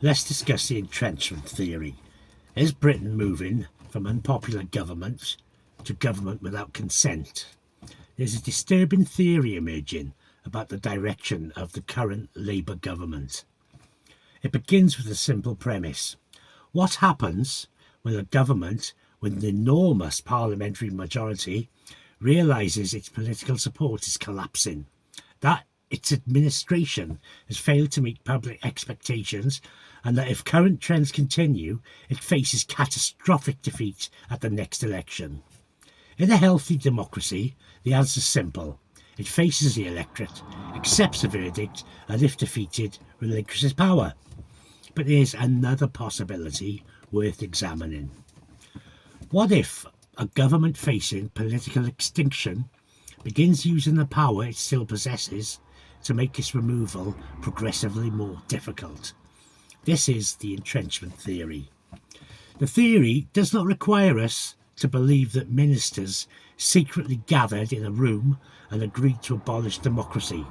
Let's discuss the entrenchment theory. Is Britain moving from unpopular government to government without consent? There's a disturbing theory emerging about the direction of the current Labour government. It begins with a simple premise. What happens when a government with an enormous parliamentary majority realises its political support is collapsing, that its administration has failed to meet public expectations, and that if current trends continue, it faces catastrophic defeat at the next election? In a healthy democracy, the answer is simple. It faces the electorate, accepts the verdict, and if defeated, relinquishes power. But there's another possibility worth examining. What if a government facing political extinction begins using the power it still possesses to make its removal progressively more difficult? This is the entrenchment theory. The theory does not require us to believe that ministers secretly gathered in a room and agreed to abolish democracy.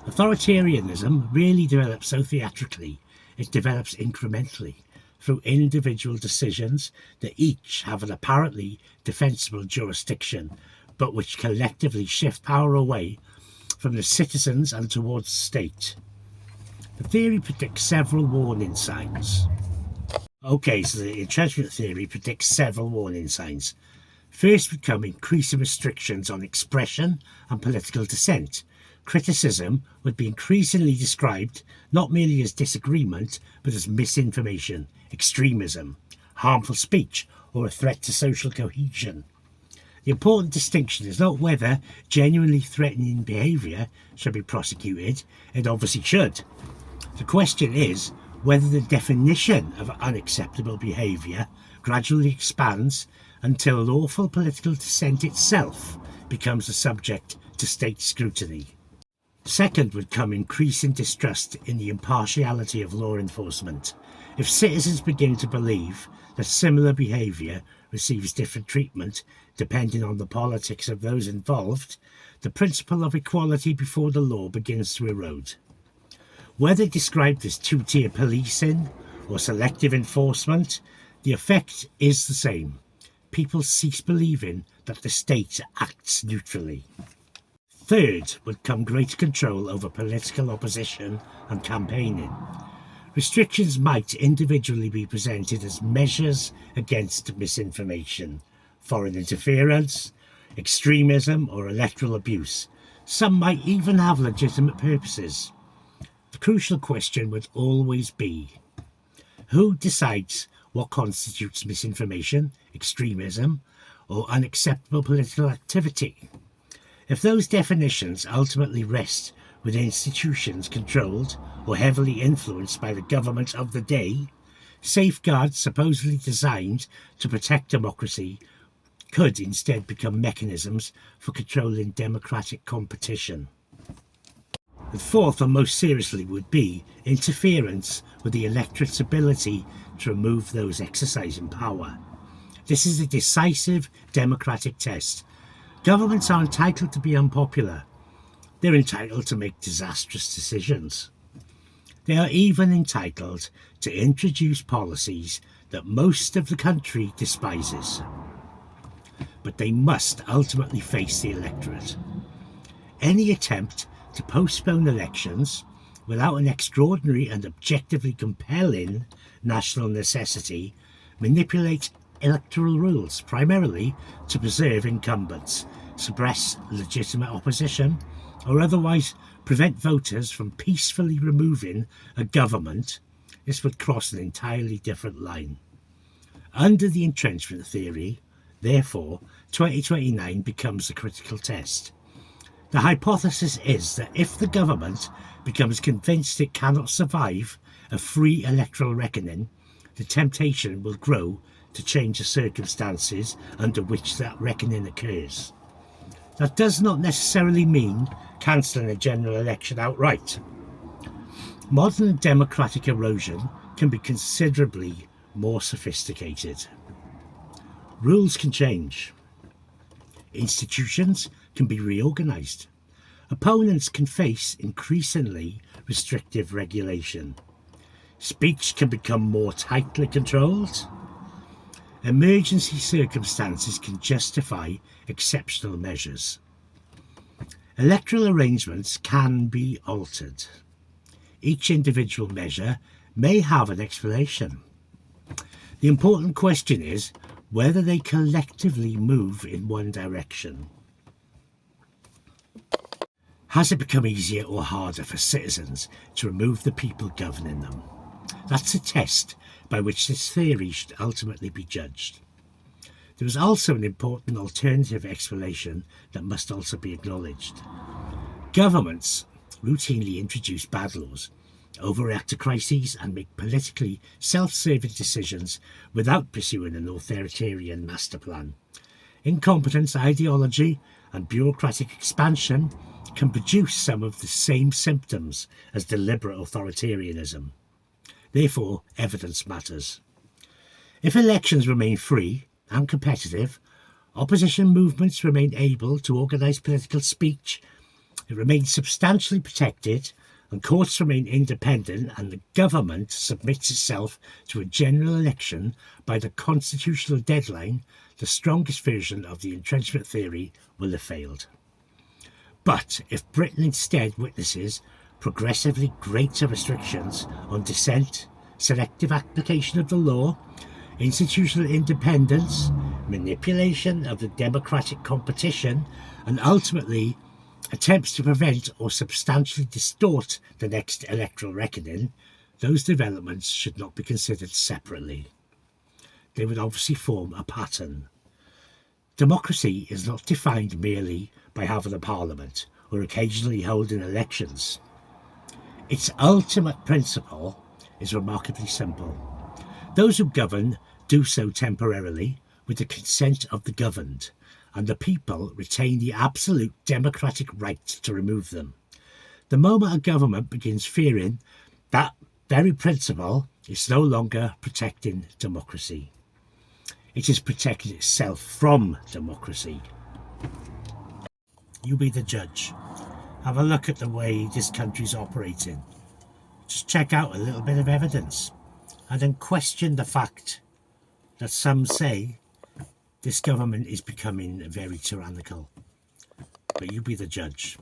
Authoritarianism rarely develops so theatrically. It develops incrementally through individual decisions that each have an apparently defensible jurisdiction, but which collectively shift power away from the citizens and towards the state. The theory predicts several warning signs. Okay, so the entrenchment theory predicts several warning signs. First would come increasing restrictions on expression and political dissent. Criticism would be increasingly described not merely as disagreement, but as misinformation, extremism, harmful speech, or a threat to social cohesion. The important distinction is not whether genuinely threatening behaviour should be prosecuted. It obviously should. The question is whether the definition of unacceptable behaviour gradually expands until lawful political dissent itself becomes a subject to state scrutiny. Second would come increasing distrust in the impartiality of law enforcement. If citizens begin to believe that similar behaviour receives different treatment depending on the politics of those involved, the principle of equality before the law begins to erode. Whether described as two-tier policing or selective enforcement, the effect is the same. People cease believing that the state acts neutrally. Third would come greater control over political opposition and campaigning. Restrictions might individually be presented as measures against misinformation, foreign interference, extremism, or electoral abuse. Some might even have legitimate purposes. The crucial question would always be, who decides what constitutes misinformation, extremism, or unacceptable political activity? If those definitions ultimately rest with institutions controlled or heavily influenced by the government of the day, safeguards supposedly designed to protect democracy could instead become mechanisms for controlling democratic competition. The fourth, and most seriously, would be interference with the electorate's ability to remove those exercising power. This is a decisive democratic test. Governments are entitled to be unpopular. They're entitled to make disastrous decisions. They are even entitled to introduce policies that most of the country despises. But they must ultimately face the electorate. Any attempt to postpone elections without an extraordinary and objectively compelling national necessity manipulates electoral rules primarily to preserve incumbents, suppress legitimate opposition, or otherwise prevent voters from peacefully removing a government. This would cross an entirely different line. Under the entrenchment theory, therefore, 2029 becomes the critical test. The hypothesis is that if the government becomes convinced it cannot survive a free electoral reckoning, the temptation will grow to change the circumstances under which that reckoning occurs. That does not necessarily mean cancelling a general election outright. Modern democratic erosion can be considerably more sophisticated. Rules can change. Institutions can be reorganised. Opponents can face increasingly restrictive regulation. Speech can become more tightly controlled. Emergency circumstances can justify exceptional measures. Electoral arrangements can be altered. Each individual measure may have an explanation. The important question is whether they collectively move in one direction. Has it become easier or harder for citizens to remove the people governing them? That's a test by which this theory should ultimately be judged. There is also an important alternative explanation that must also be acknowledged. Governments routinely introduce bad laws, overreact to crises, and make politically self-serving decisions without pursuing an authoritarian master plan. Incompetence, ideology, and bureaucratic expansion can produce some of the same symptoms as deliberate authoritarianism. Therefore, evidence matters. If elections remain free and competitive, opposition movements remain able to organise political speech, it remains substantially protected, and courts remain independent, and the government submits itself to a general election by the constitutional deadline, the strongest version of the entrenchment theory will have failed. But if Britain instead witnesses progressively greater restrictions on dissent, selective application of the law, institutional independence, manipulation of the democratic competition, and ultimately attempts to prevent or substantially distort the next electoral reckoning, those developments should not be considered separately. They would obviously form a pattern. Democracy is not defined merely by having a parliament or occasionally holding elections. Its ultimate principle is remarkably simple. Those who govern do so temporarily with the consent of the governed, and the people retain the absolute democratic right to remove them. The moment a government begins fearing that very principle, it's no longer protecting democracy. It is protecting itself from democracy. You be the judge. Have a look at the way this country's operating. Just check out a little bit of evidence and then question the fact that some say this government is becoming very tyrannical. But you be the judge.